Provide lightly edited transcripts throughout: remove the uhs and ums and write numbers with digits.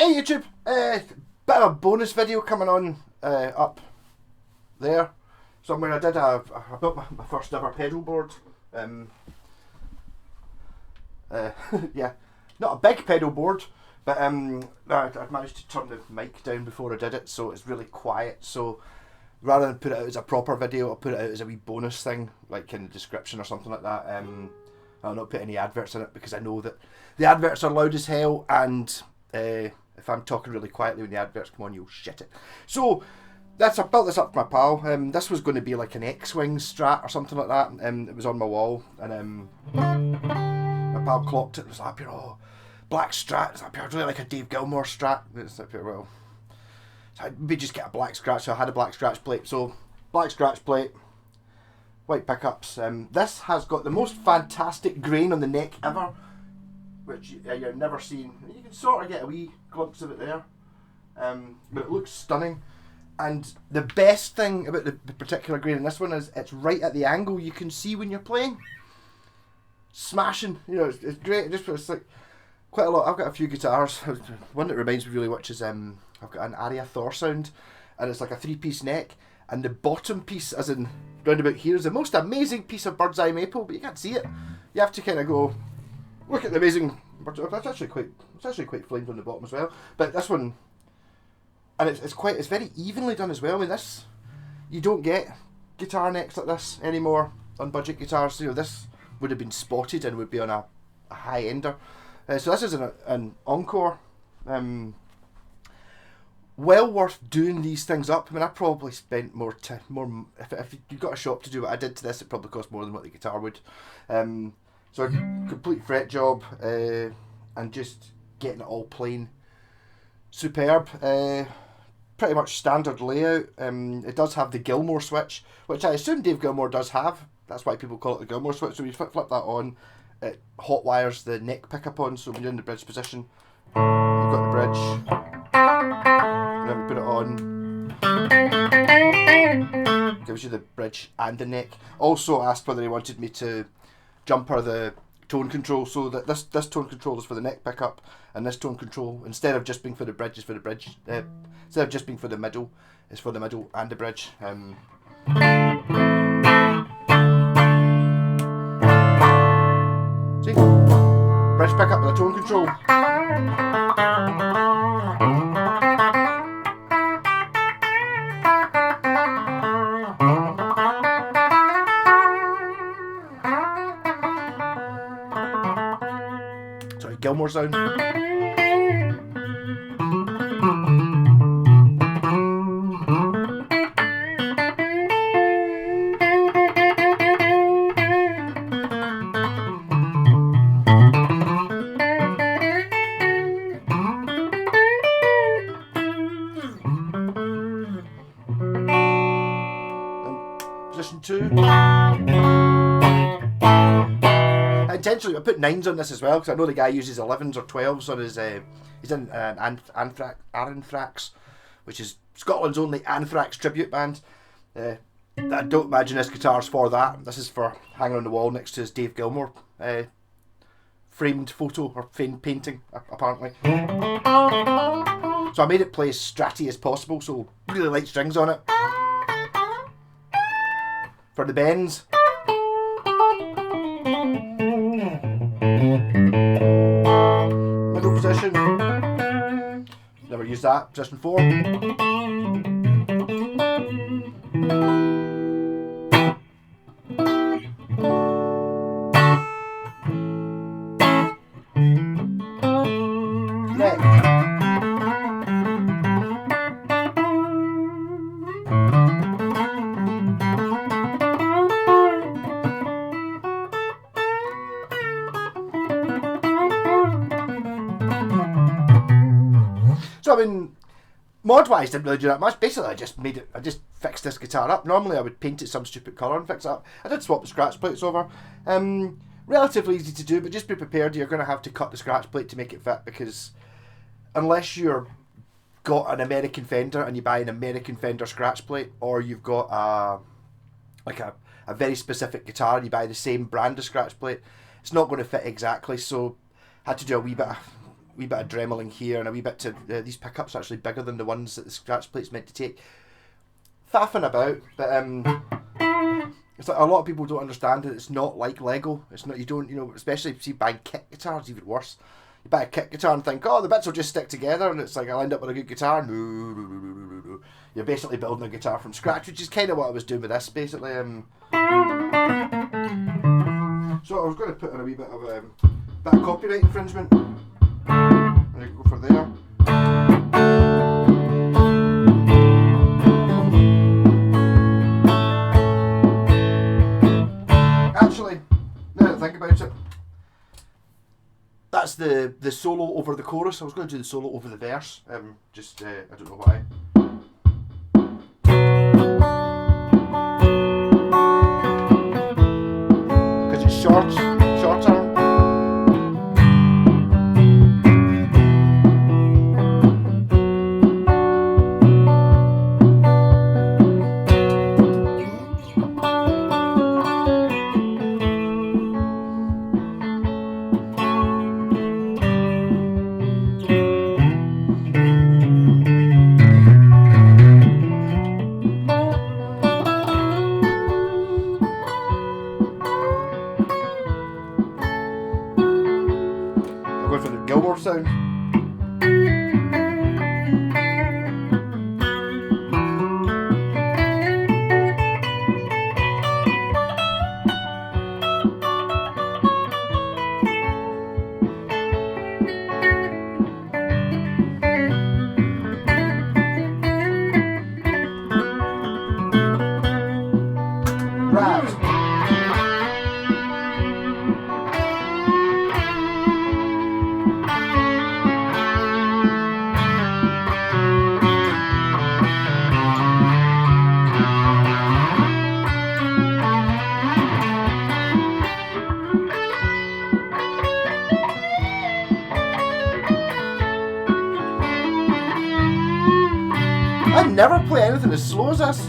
Hey YouTube, bit of a bonus video coming on up there somewhere. I built my first ever pedal board. Yeah, not a big pedal board, but I managed to turn the mic down before I did it, so it's really quiet. So rather than put it out as a proper video, I'll put it out as a wee bonus thing, like in the description or something like that. I'll not put any adverts in it because I know that the adverts are loud as hell, and if I'm talking really quietly when the adverts come on, you'll shit it. So I built this up for my pal. This was going to be like an X-Wing strat or something like that. It was on my wall, and my pal clocked it and was like, "Oh, black strat." It's like, "I really like a Dave Gilmour strat." It's like, well, so we just get a black scratch. So I had a black scratch plate. So black scratch plate, white pickups. This has got the most fantastic grain on the neck ever, which you've never seen. You can sort of get a wee glimpse of it there, but it looks stunning. And the best thing about the particular grain in this one is it's right at the angle you can see when you're playing. Smashing, you know, it's great. It's like quite a lot. I've got a few guitars. One that reminds me really, which is I've got an Aria Thor sound, and it's like a 3-piece neck, and the bottom piece, as in round about here, is the most amazing piece of bird's eye maple, but you can't see it. You have to kind of go look at the amazing. It's actually quite flamed on the bottom as well. But this one, and it's very evenly done as well. I mean, this, you don't get guitar necks like this anymore on budget guitars. You know, this would have been spotted and would be on a high ender. So this is an encore. Well worth doing these things up. I mean, I probably spent more. If you got a shop to do what I did to this, it probably cost more than what the guitar would. So a complete fret job, and just getting it all plain. Superb. Pretty much standard layout. It does have the Gilmour switch, which I assume Dave Gilmour does have. That's why people call it the Gilmour switch. So we flip that on, it hot wires the neck pickup on, so when you're in the bridge position, you've got the bridge, and then we put it on, gives you the bridge and the neck. Also asked whether he wanted me to jumper the tone control, so that this tone control is for the neck pickup, and this tone control, instead of just being for the bridge, is for the bridge. Instead of just being for the middle, is for the middle and the bridge. See? Bridge pickup with a tone control. Sorry, Gilmour sound. Position 2. Intentionally, I put 9s on this as well because I know the guy uses 11s or 12s on his. He's in Anthrax, which is Scotland's only Anthrax tribute band. I don't imagine this guitar's for that. This is for hanging on the wall next to his Dave Gilmour framed photo or painting, apparently. So I made it play as stratty as possible, so really light strings on it. For the bends. Middle position. Never use that. Position 4. Neck. So I mean, mod-wise, didn't really do that much. Basically, I just fixed this guitar up. Normally, I would paint it some stupid colour and fix it up. I did swap the scratch plates over. Relatively easy to do, but just be prepared. You're going to have to cut the scratch plate to make it fit, because unless you're got an American Fender and you buy an American Fender scratch plate, or you've got a very specific guitar and you buy the same brand of scratch plate, it's not going to fit exactly. So I had to do a wee bit of wee bit of dremeling here and a wee bit to these pickups are actually bigger than the ones that the scratch plate's meant to take. Faffing about, but it's like a lot of people don't understand it. It's not like Lego. It's not, you don't, you know, especially if you buy kit guitars, even worse. You buy a kit guitar and think, oh, the bits will just stick together, and it's like, I'll end up with a good guitar. No. You're basically building a guitar from scratch, which is kind of what I was doing with this, basically. So I was going to put in a wee bit of copyright infringement. I'm going to go for there. Actually, now that I think about it, that's the solo over the chorus. I was going to do the solo over the verse. I don't know why. Because it's shorter. I'm going for the Gilmour sound. Right. I never play anything as slow as this.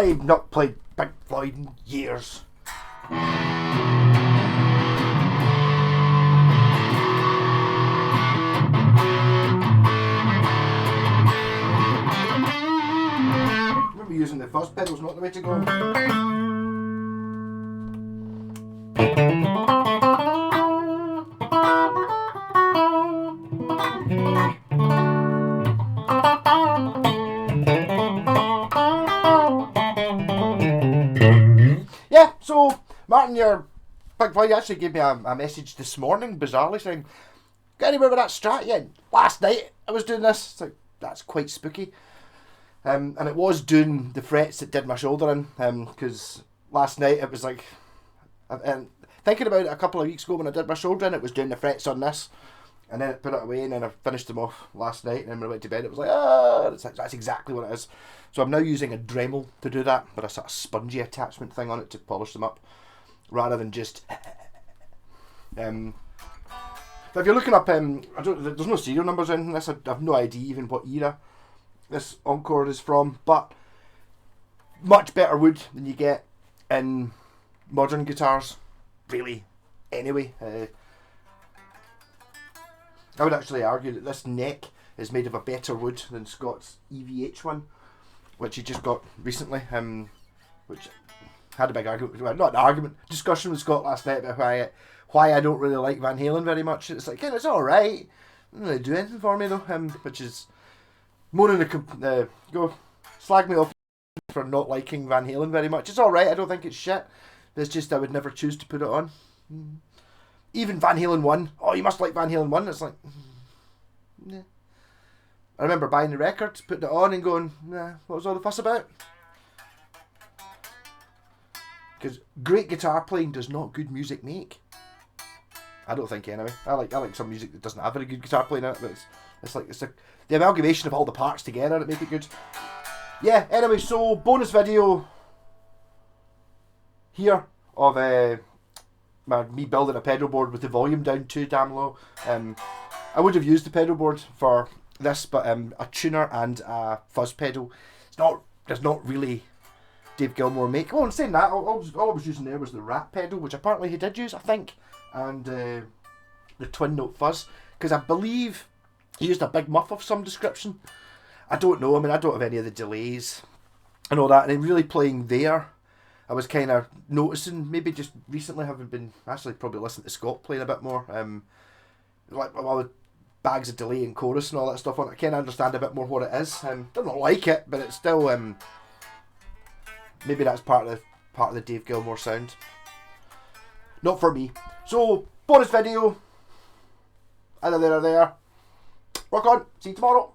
I've not played Pink Floyd in years. Remember using the fuzz pedal's not the way to go. Yeah, so Martin, your Pink Floyd actually gave me a message this morning, bizarrely, saying, "Got anywhere with that strat yet?" Last night I was doing this. It's like, that's quite spooky. And it was doing the frets that did my shoulder in, because last night it was like, and thinking about it a couple of weeks ago when I did my shoulder in, it was doing the frets on this, and then it put it away, and then I finished them off last night, and then when I went to bed it was like, that's exactly what it is. So I'm now using a Dremel to do that, with a sort of spongy attachment thing on it to polish them up, rather than just... But if you're looking up, there's no serial numbers in this, I have no idea even what era this Encore is from, but much better wood than you get in modern guitars, really, anyway. I would actually argue that this neck is made of a better wood than Scott's EVH one, which he just got recently, which had a big argument, well, not an argument, discussion with Scott last night about why I don't really like Van Halen very much. It's like, yeah, it's alright, it doesn't really do anything for me though, which is moaning go slag me off for not liking Van Halen very much. It's alright, I don't think it's shit, it's just I would never choose to put it on. Even Van Halen 1, oh, you must like Van Halen 1, it's like, nah. I remember buying the record, putting it on and going, nah, what was all the fuss about? Because great guitar playing does not good music make. I don't think anyway. I like some music that doesn't have very good guitar playing in it, but it's the amalgamation of all the parts together that make it good. Yeah, anyway, so bonus video here of me building a pedal board with the volume down too damn low. I would have used the pedal board for this, but a tuner and a fuzz pedal does not really Dave Gilmour make. Oh, and saying that, all I was using there was the rat pedal, which apparently he did use, I think, and the twin note fuzz, because I believe he used a big muff of some description. I don't know, I mean, I don't have any of the delays and all that, and then really playing there, I was kind of noticing, maybe just recently having been actually probably listening to Scott playing a bit more, like all the bags of delay and chorus and all that stuff on it, I kind of understand a bit more what it is. Don't like it, but it's still maybe that's part of the Dave Gilmour sound. Not for me. So bonus video, either there or there. Rock on. See you tomorrow.